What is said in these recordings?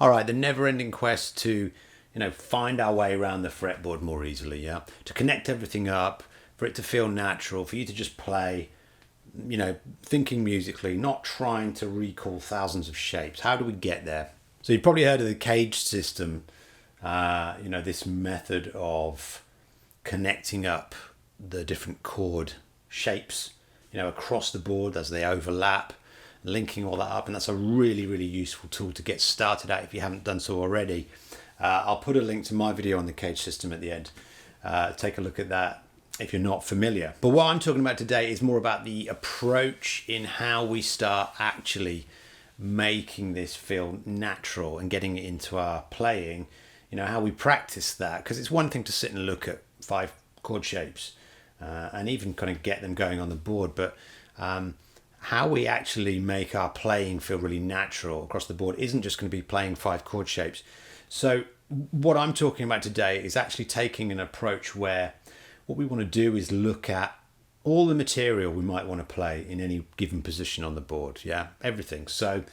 All right, the never-ending quest to, find our way around the fretboard more easily, yeah? To connect everything up, for it to feel natural, for you to just play, thinking musically, not trying to recall thousands of shapes. How do we get there? So you've probably heard of the cage system, this method of connecting up the different chord shapes, across the board as they overlap, linking all that up. And that's a really, really useful tool to get started at if you haven't done so already. I'll put a link to my video on the cage system at the end. Take a look at that if you're not familiar. But what I'm talking about today is more about the approach in how we start actually making this feel natural and getting it into our playing, how we practice that. Because it's one thing to sit and look at 5 chord shapes and even kind of get them going on the board, but how we actually make our playing feel really natural across the board isn't just going to be playing 5 chord shapes. So what I'm talking about today is actually taking an approach where what we want to do is look at all the material we might want to play in any given position on the board. Yeah, everything. So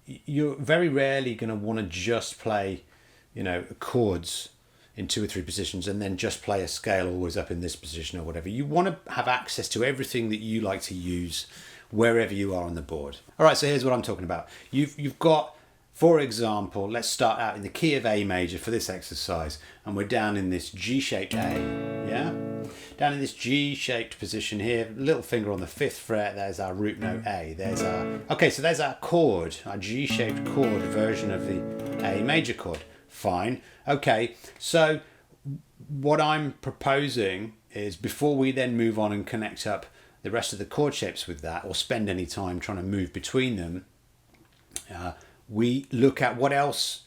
you're very rarely going to want to just play, chords in 2 or 3 positions and then just play a scale always up in this position or whatever. You want to have access to everything that you like to use wherever you are on the board. All right, so here's what I'm talking about. You've got, for example, let's start out in the key of A major for this exercise, and we're down in this G-shaped A, yeah? Down in this G-shaped position here, little finger on the 5th fret, there's our root note A. There's our chord, our G-shaped chord version of the A major chord. Fine. Okay, so what I'm proposing is before we then move on and connect up the rest of the chord shapes with that, or spend any time trying to move between them, we look at what else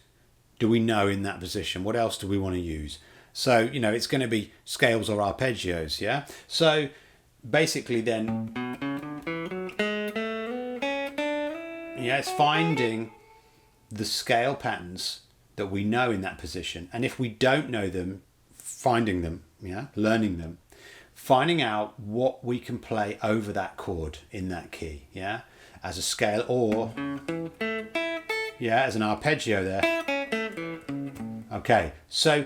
do we know in that position? What else do we want to use? So, it's going to be scales or arpeggios, yeah? So basically then, it's finding the scale patterns that we know in that position. And if we don't know them, finding them, learning them, finding out what we can play over that chord in that key, as a scale or, as an arpeggio there. Okay, so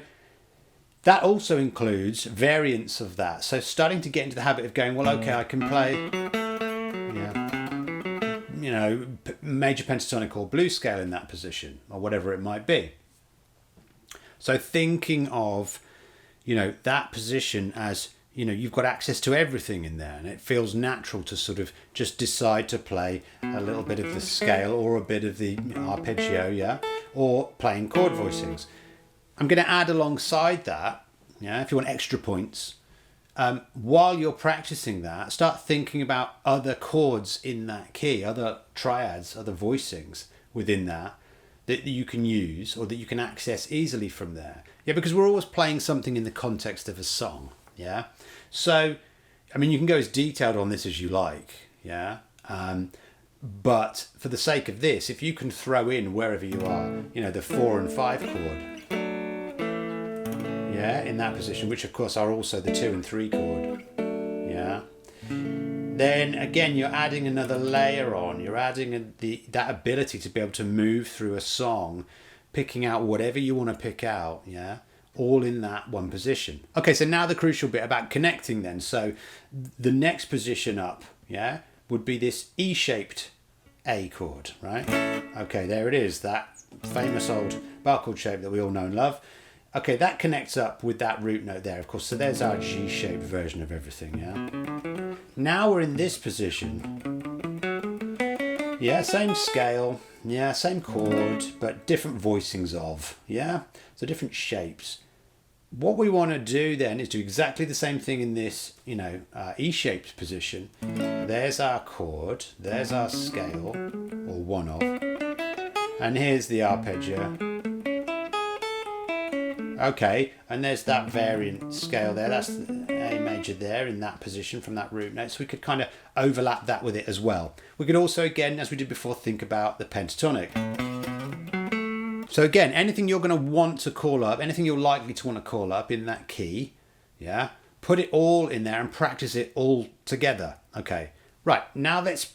that also includes variants of that. So starting to get into the habit of going, well, okay, I can play, major pentatonic or blues scale in that position, or whatever it might be. So thinking of, that position as, you've got access to everything in there, and it feels natural to sort of just decide to play a little bit of the scale or a bit of the arpeggio, or playing chord voicings. I'm going to add alongside that, if you want extra points, while you're practicing that, start thinking about other chords in that key, other triads, other voicings within that you can use or that you can access easily from there. Yeah, because we're always playing something in the context of a song. Yeah. So, you can go as detailed on this as you like. Yeah. But for the sake of this, if you can throw in wherever you are, the 4 and 5 chord. Yeah, in that position, which of course are also the 2 and 3 chord. Yeah. Then again, you're adding another layer on. You're adding that ability to be able to move through a song, picking out whatever you want to pick out. Yeah. All in that one position. Okay, so now the crucial bit about connecting then. So the next position up, would be this E-shaped A chord, right? Okay, there it is, that famous old bar chord shape that we all know and love. Okay, that connects up with that root note there, of course. So there's our G-shaped version of everything, yeah? Now we're in this position. Yeah, same scale, same chord, but different voicings of, so different shapes. What we want to do then is do exactly the same thing in this, E-shaped position. There's our chord, there's our scale, or one of, and here's the arpeggio. Okay, and there's that variant scale there, that's the A major there in that position from that root note, so we could kind of overlap that with it as well. We could also, again, as we did before, think about the pentatonic. So again, anything you're going to want to call up, anything you're likely to want to call up in that key, put it all in there and practice it all together. Okay, right, now let's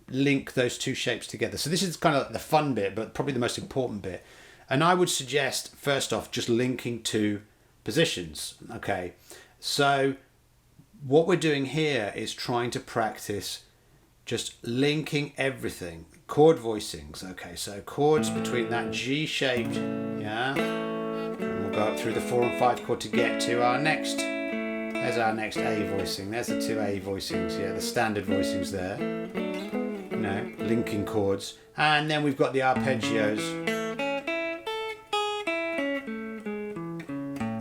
link those two shapes together. So this is kind of like the fun bit, but probably the most important bit. And I would suggest, first off, just linking to positions. Okay, so what we're doing here is trying to practice just linking everything. Chord voicings. Okay, so chords between that G shaped, yeah, and we'll go up through the 4 and 5 chord to get to our next. There's our next A voicing. There's the 2 A voicings. Yeah, the standard voicings there. You know, linking chords, and then we've got the arpeggios.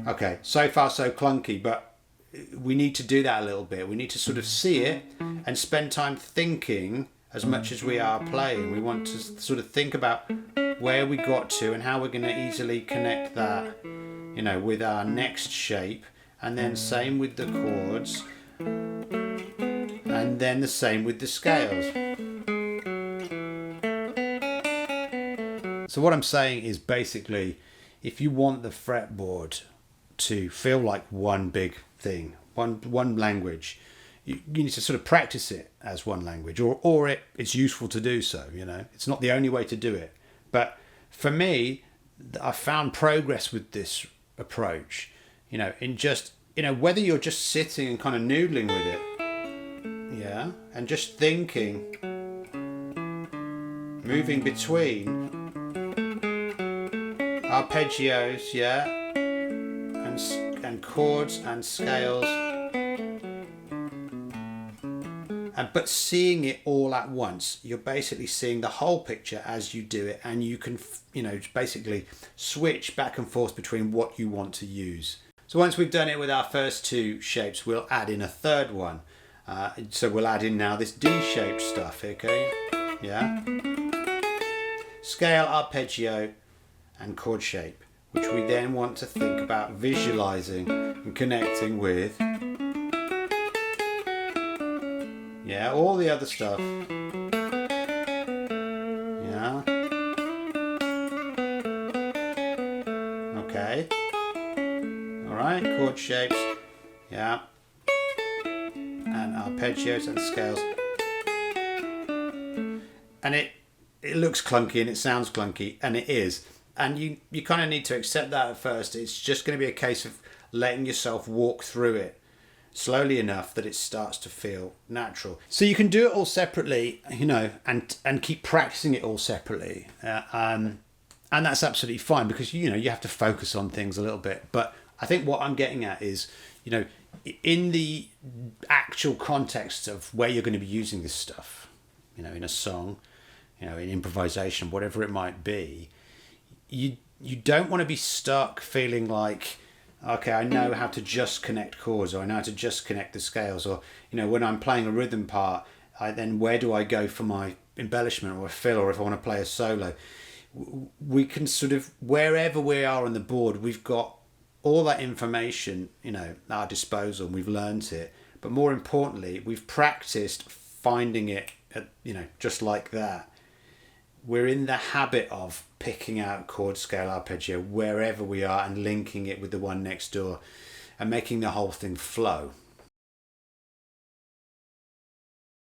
Okay, so far so clunky, but we need to do that a little bit. We need to sort of see it and spend time thinking as much as we are playing. We want to sort of think about where we got to and how we're going to easily connect that, you know, with our next shape, and then same with the chords, and then the same with the scales. So what I'm saying is basically, if you want the fretboard to feel like one big thing, one language, you need to sort of practice it as one language, or it's useful to do so. You know, it's not the only way to do it, but for me, I found progress with this approach. You know, in just, you know, whether you're just sitting and kind of noodling with it, yeah, and just thinking, moving between arpeggios, yeah, and chords and scales, but seeing it all at once. You're basically seeing the whole picture as you do it, and you can, you know, basically switch back and forth between what you want to use. So once we've done it with our first 2 shapes, we'll add in a third one. So we'll add in now this D-shaped stuff, okay? Yeah. Scale, arpeggio, and chord shape, which we then want to think about visualizing and connecting with. Yeah, all the other stuff. Yeah. Okay. Alright, chord shapes. Yeah. And arpeggios and scales. And it looks clunky and it sounds clunky, and it is. And you kind of need to accept that at first. It's just going to be a case of letting yourself walk through it slowly enough that it starts to feel natural. So you can do it all separately, you know, and keep practicing it all separately. And that's absolutely fine, because, you know, you have to focus on things a little bit. But I think what I'm getting at is, you know, in the actual context of where you're going to be using this stuff, you know, in a song, you know, in improvisation, whatever it might be, you don't want to be stuck feeling like, okay, I know how to just connect chords, or I know how to just connect the scales, or, you know, when I'm playing a rhythm part, then where do I go for my embellishment or a fill, or if I want to play a solo? We can sort of, wherever we are on the board, we've got all that information, you know, at our disposal, and we've learned it. But more importantly, we've practiced finding it, you know, just like that. We're in the habit of picking out chord, scale, arpeggio wherever we are and linking it with the one next door and making the whole thing flow.